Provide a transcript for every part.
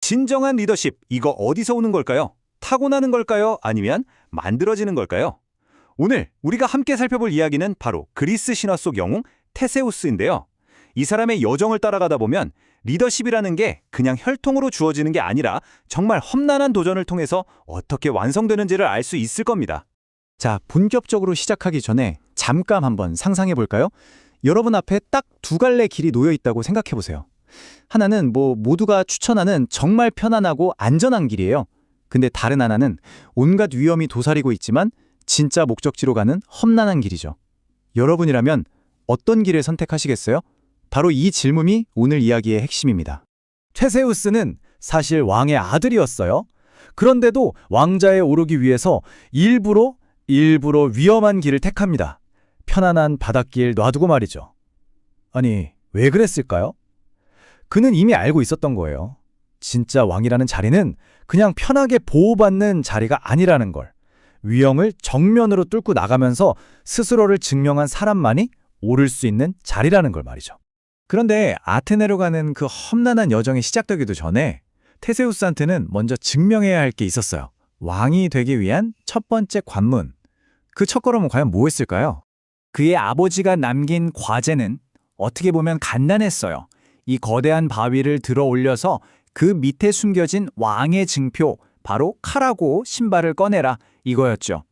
진정한 리더십, 이거 어디서 오는 걸까요? 타고나는 걸까요? 아니면 만들어지는 걸까요? 오늘 우리가 함께 살펴볼 이야기는 바로 그리스 신화 속 영웅 테세우스인데요. 이 사람의 여정을 따라가다 보면 리더십이라는 게 그냥 혈통으로 주어지는 게 아니라 정말 험난한 도전을 통해서 어떻게 완성되는지를 알 수 있을 겁니다. 자, 본격적으로 시작하기 전에 잠깐 한번 상상해 볼까요? 여러분 앞에 딱 두 갈래 길이 놓여 있다고 생각해 보세요. 하나는 모두가 추천하는 정말 편안하고 안전한 길이에요. 근데 다른 하나는 온갖 위험이 도사리고 있지만 진짜 목적지로 가는 험난한 길이죠. 여러분이라면 어떤 길을 선택하시겠어요? 바로 이 질문이 오늘 이야기의 핵심입니다. 테세우스는 사실 왕의 아들이었어요. 그런데도 왕자에 오르기 위해서 일부러 위험한 길을 택합니다. 편안한 바닷길 놔두고 말이죠. 아니, 왜 그랬을까요? 그는 이미 알고 있었던 거예요. 진짜 왕이라는 자리는 그냥 편하게 보호받는 자리가 아니라는 걸. 위험을 정면으로 뚫고 나가면서 스스로를 증명한 사람만이 오를 수 있는 자리라는 걸 말이죠. 그런데 아테네로 가는 그 험난한 여정이 시작되기도 전에 테세우스한테는 먼저 증명해야 할 게 있었어요. 왕이 되기 위한 첫 번째 관문. 그 첫걸음은 과연 뭐였을까요? 그의 아버지가 남긴 과제는 어떻게 보면 간단했어요. 이 거대한 바위를 들어 올려서 그 밑에 숨겨진 왕의 증표, 바로 칼하고 신발을 꺼내라, 이거였죠.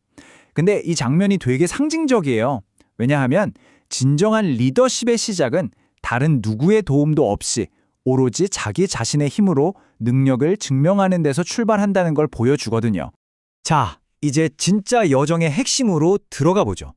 근데 이 장면이 되게 상징적이에요. 왜냐하면 진정한 리더십의 시작은 다른 누구의 도움도 없이 오로지 자기 자신의 힘으로 능력을 증명하는 데서 출발한다는 걸 보여주거든요. 자, 이제 진짜 여정의 핵심으로 들어가 보죠.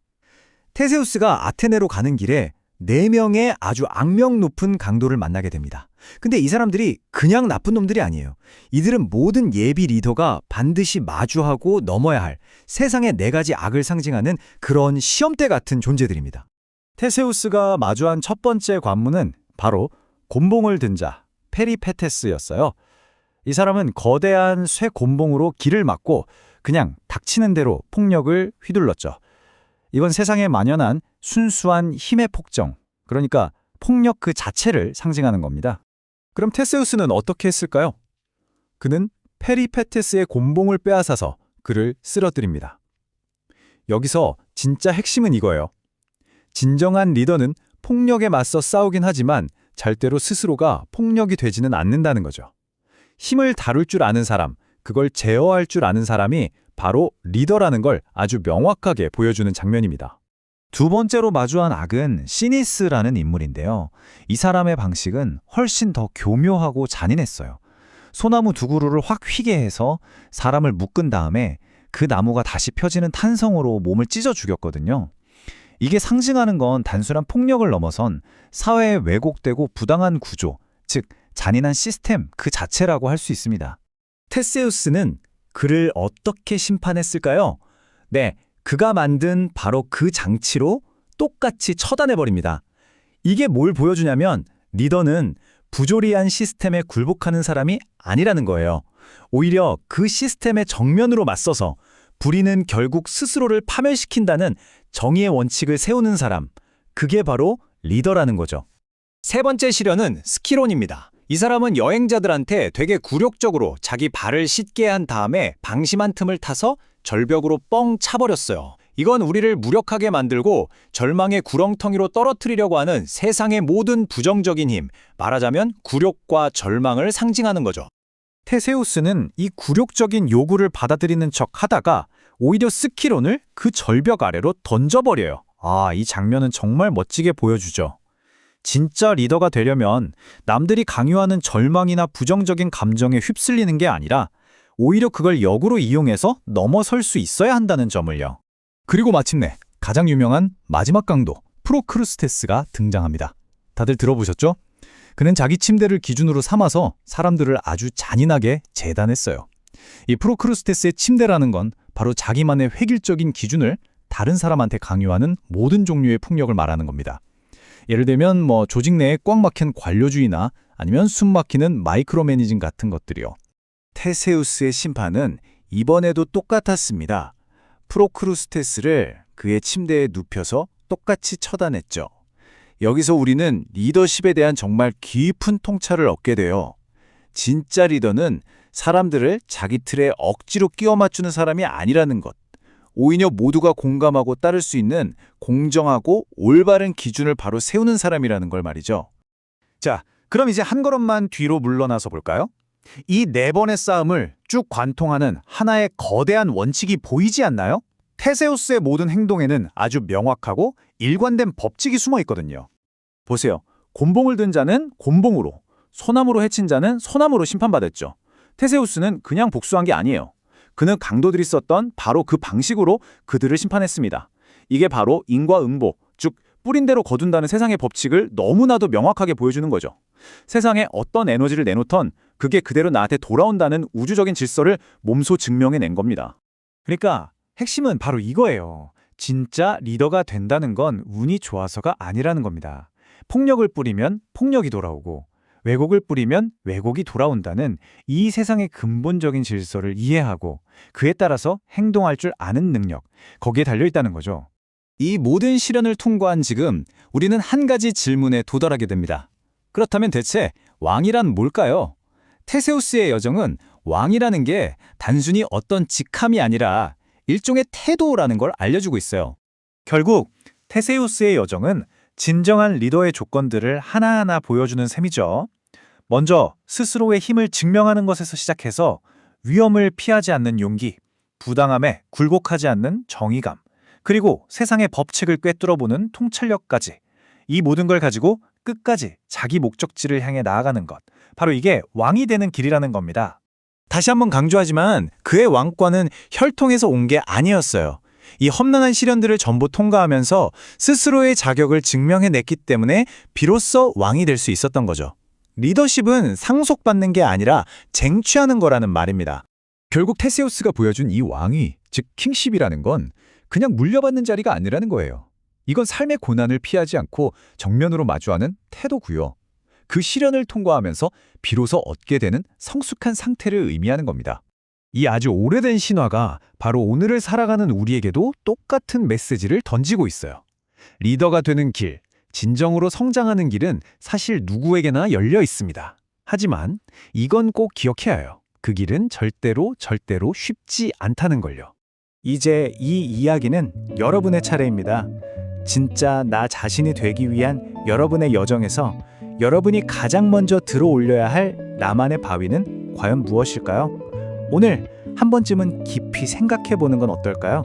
테세우스가 아테네로 가는 길에 4명의 아주 악명 높은 강도를 만나게 됩니다. 근데 이 사람들이 그냥 나쁜 놈들이 아니에요. 이들은 모든 예비 리더가 반드시 마주하고 넘어야 할 세상의 4가지 악을 상징하는 그런 시험대 같은 존재들입니다. 테세우스가 마주한 첫 번째 관문은 바로 곤봉을 든 자, 페리페테스였어요. 이 사람은 거대한 쇠 곤봉으로 길을 막고 그냥 닥치는 대로 폭력을 휘둘렀죠. 이건 세상에 만연한 순수한 힘의 폭정, 그러니까 폭력 그 자체를 상징하는 겁니다. 그럼 테세우스는 어떻게 했을까요? 그는 페리페테스의 곤봉을 빼앗아서 그를 쓰러뜨립니다. 여기서 진짜 핵심은 이거예요. 진정한 리더는 폭력에 맞서 싸우긴 하지만 절대로 스스로가 폭력이 되지는 않는다는 거죠. 힘을 다룰 줄 아는 사람, 그걸 제어할 줄 아는 사람이 바로 리더라는 걸 아주 명확하게 보여주는 장면입니다. 두 번째로 마주한 악은 시니스라는 인물인데요. 이 사람의 방식은 훨씬 더 교묘하고 잔인했어요. 소나무 두 그루를 확 휘게 해서 사람을 묶은 다음에 그 나무가 다시 펴지는 탄성으로 몸을 찢어 죽였거든요. 이게 상징하는 건 단순한 폭력을 넘어선 사회의 왜곡되고 부당한 구조, 즉 잔인한 시스템 그 자체라고 할 수 있습니다. 테세우스는 그를 어떻게 심판했을까요? 네, 그가 만든 바로 그 장치로 똑같이 처단해버립니다. 이게 뭘 보여주냐면 리더는 부조리한 시스템에 굴복하는 사람이 아니라는 거예요. 오히려 그 시스템에 정면으로 맞서서 불의는 결국 스스로를 파멸시킨다는 정의의 원칙을 세우는 사람, 그게 바로 리더라는 거죠. 세 번째 시련은 스키론입니다. 이 사람은 여행자들한테 되게 굴욕적으로 자기 발을 씻게 한 다음에 방심한 틈을 타서 절벽으로 뻥 차버렸어요. 이건 우리를 무력하게 만들고 절망의 구렁텅이로 떨어뜨리려고 하는 세상의 모든 부정적인 힘, 말하자면 굴욕과 절망을 상징하는 거죠. 테세우스는 이 굴욕적인 요구를 받아들이는 척 하다가 오히려 스키론을 그 절벽 아래로 던져버려요. 이 장면은 정말 멋지게 보여주죠. 진짜 리더가 되려면 남들이 강요하는 절망이나 부정적인 감정에 휩쓸리는 게 아니라 오히려 그걸 역으로 이용해서 넘어설 수 있어야 한다는 점을요. 그리고 마침내 가장 유명한 마지막 강도 프로크루스테스가 등장합니다. 다들 들어보셨죠? 그는 자기 침대를 기준으로 삼아서 사람들을 아주 잔인하게 재단했어요. 이 프로크루스테스의 침대라는 건 바로 자기만의 획일적인 기준을 다른 사람한테 강요하는 모든 종류의 폭력을 말하는 겁니다. 예를 들면 조직 내에 꽉 막힌 관료주의나 아니면 숨 막히는 마이크로 매니징 같은 것들이요. 테세우스의 심판은 이번에도 똑같았습니다. 프로크루스테스를 그의 침대에 눕혀서 똑같이 처단했죠. 여기서 우리는 리더십에 대한 정말 깊은 통찰을 얻게 돼요. 진짜 리더는 사람들을 자기 틀에 억지로 끼워 맞추는 사람이 아니라는 것. 오히려 모두가 공감하고 따를 수 있는 공정하고 올바른 기준을 바로 세우는 사람이라는 걸 말이죠. 자, 그럼 이제 한 걸음만 뒤로 물러나서 볼까요? 이 네 번의 싸움을 쭉 관통하는 하나의 거대한 원칙이 보이지 않나요? 테세우스의 모든 행동에는 아주 명확하고 일관된 법칙이 숨어 있거든요. 보세요. 곤봉을 든 자는 곤봉으로, 소나무로 해친 자는 소나무로 심판받았죠. 테세우스는 그냥 복수한 게 아니에요. 그는 강도들이 썼던 바로 그 방식으로 그들을 심판했습니다. 이게 바로 인과응보, 즉 뿌린 대로 거둔다는 세상의 법칙을 너무나도 명확하게 보여주는 거죠. 세상에 어떤 에너지를 내놓던 그게 그대로 나한테 돌아온다는 우주적인 질서를 몸소 증명해낸 겁니다. 그러니까 핵심은 바로 이거예요. 진짜 리더가 된다는 건 운이 좋아서가 아니라는 겁니다. 폭력을 뿌리면 폭력이 돌아오고 왜곡을 뿌리면 왜곡이 돌아온다는 이 세상의 근본적인 질서를 이해하고 그에 따라서 행동할 줄 아는 능력, 거기에 달려있다는 거죠. 이 모든 시련을 통과한 지금 우리는 한 가지 질문에 도달하게 됩니다. 그렇다면 대체 왕이란 뭘까요? 테세우스의 여정은 왕이라는 게 단순히 어떤 직함이 아니라 일종의 태도라는 걸 알려주고 있어요. 결국 테세우스의 여정은 진정한 리더의 조건들을 하나하나 보여주는 셈이죠. 먼저 스스로의 힘을 증명하는 것에서 시작해서 위험을 피하지 않는 용기, 부당함에 굴복하지 않는 정의감, 그리고 세상의 법칙을 꿰뚫어보는 통찰력까지 이 모든 걸 가지고 끝까지 자기 목적지를 향해 나아가는 것, 바로 이게 왕이 되는 길이라는 겁니다. 다시 한번 강조하지만 그의 왕권은 혈통에서 온 게 아니었어요. 이 험난한 시련들을 전부 통과하면서 스스로의 자격을 증명해냈기 때문에 비로소 왕이 될 수 있었던 거죠. 리더십은 상속받는 게 아니라 쟁취하는 거라는 말입니다. 결국 테세우스가 보여준 이 왕위, 즉 킹십이라는 건 그냥 물려받는 자리가 아니라는 거예요. 이건 삶의 고난을 피하지 않고 정면으로 마주하는 태도고요. 그 시련을 통과하면서 비로소 얻게 되는 성숙한 상태를 의미하는 겁니다. 이 아주 오래된 신화가 바로 오늘을 살아가는 우리에게도 똑같은 메시지를 던지고 있어요. 리더가 되는 길, 진정으로 성장하는 길은 사실 누구에게나 열려 있습니다. 하지만 이건 꼭 기억해야 해요. 그 길은 절대로 쉽지 않다는 걸요. 이제 이 이야기는 여러분의 차례입니다. 진짜 나 자신이 되기 위한 여러분의 여정에서 여러분이 가장 먼저 들어올려야 할 나만의 바위는 과연 무엇일까요? 오늘 한 번쯤은 깊이 생각해 보는 건 어떨까요?